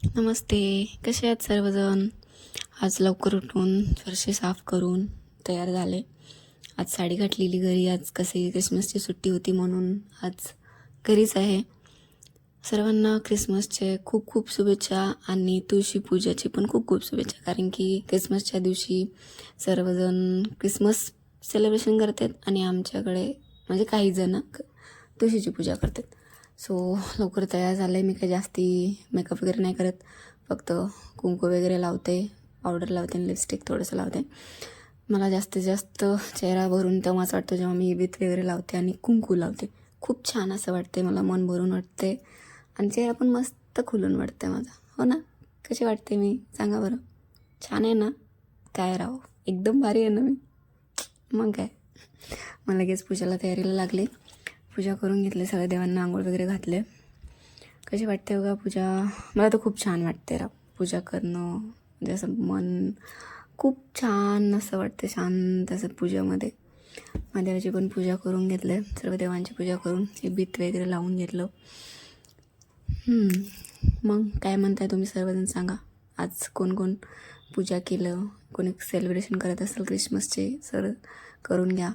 नमस्ते. कसे आहात सर्वजण? आज लवकर उठून फरशी साफ करून तयार झाले. आज साडी घातलेली घरी. आज कसे क्रिसमसची सुट्टी होती म्हणून आज घरीच आहे. सर्वांना क्रिसमसचे खूप खूप शुभेच्छा आणि तुळशी पूजाची पण खूप खूप शुभेच्छा. कारण की क्रिसमसच्या दिवशी सर्वजण क्रिसमस सेलिब्रेशन करतात आणि आमच्याकडे म्हणजे काही जण तुळशीची पूजा करतात. सो लवकर तयार झालं आहे. मी काही जास्ती मेकअप वगैरे नाही करत. फक्त कुंकू वगैरे लावते, पावडर लावते आणि लिपस्टिक थोडंसं लावते. मला जास्तीत जास्त चेहरा भरून तेव्हाच वाटतं जेव्हा मी विथ वगैरे लावते आणि कुंकू लावते. खूप छान असं वाटते, मला मन भरून वाटते आणि चेहरा पण मस्त खुलून वाटते माझा. हो ना? कशी वाटते मी? सांगा बरं. छान आहे ना? काय राव, एकदम भारी आहे ना मी. मग काय, मग लगेच पूजाला तयारीला लागले. पूजा करून घेतली, सगळ्या देवांना आंघोळ वगैरे घातले. कशी वाटते बघा पूजा? मला तर खूप छान वाटते राव पूजा करणं. म्हणजे असं मन खूप छान असं वाटते, शांत असं पूजेमध्ये. महादेवाची पण पूजा करून घेतले, सर्व देवांची पूजा करून हे बीत वगैरे लावून घेतलं. मग काय म्हणताय तुम्ही सर्वजण? सांगा, आज कोण कोण पूजा केलं, कोणी सेलिब्रेशन करत असेल क्रिसमसचे सर करून घ्या.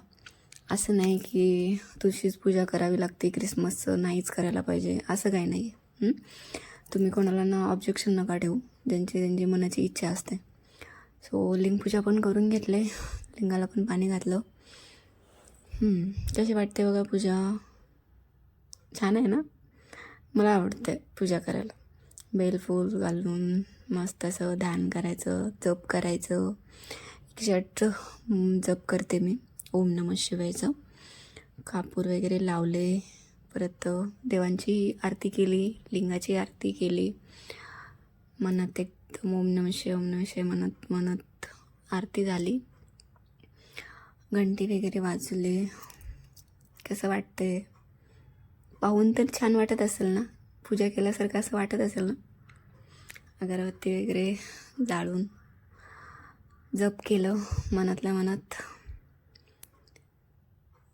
असं नाही की तुळशीच पूजा करावी लागते, क्रिसमसचं नाहीच करायला पाहिजे, असं काही नाही आहे. तुम्ही कोणाला ना ऑब्जेक्शन नका ठेवू, ज्यांची त्यांची मनाची इच्छा असते. सो लिंगपूजा पण करून घेतले, लिंगाला पण पाणी घातलं. कशी वाटते बघा पूजा? छान आहे ना? मला आवडते पूजा करायला. बेलफूल घालून मस्त असं ध्यान करायचं, जप करायचं. 108 जप करते मी, ओम नमः शिवायचं. कापूर वगैरे लावले, परत देवांची आरती केली, लिंगाची आरती केली. मनात एकदम ओम नमः शिवाय म्हणत म्हणत आरती झाली. घंटी वगैरे वाजले. कसं वाटते? पाहून तर छान वाटत असेल ना? पूजा केल्यासारखं असं वाटत असेल ना? अगरबत्ती वगैरे जाळून जप केलं मनातल्या मनात.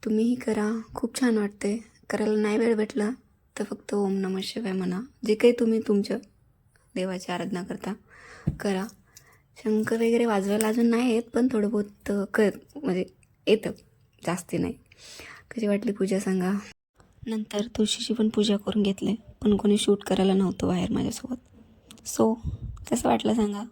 तुम्हीही करा, खूप छान वाटते. करायला नाही वेळ भेटला तर फक्त ओम नमः शिवाय म्हणा. जे काही तुम्ही तुमच्या देवाची आराधना करता करा. शंख वगैरे वाजवायला अजून नाही येत, पण थोडं बहुत म्हणजे येतं, जास्ती नाही. कशी वाटली पूजा सांगा? नंतर तुळशीची पण पूजा करून घेतली, पण कोणी शूट करायला नव्हतं बाहेर माझ्यासोबत. सो कसं वाटलं सांगा?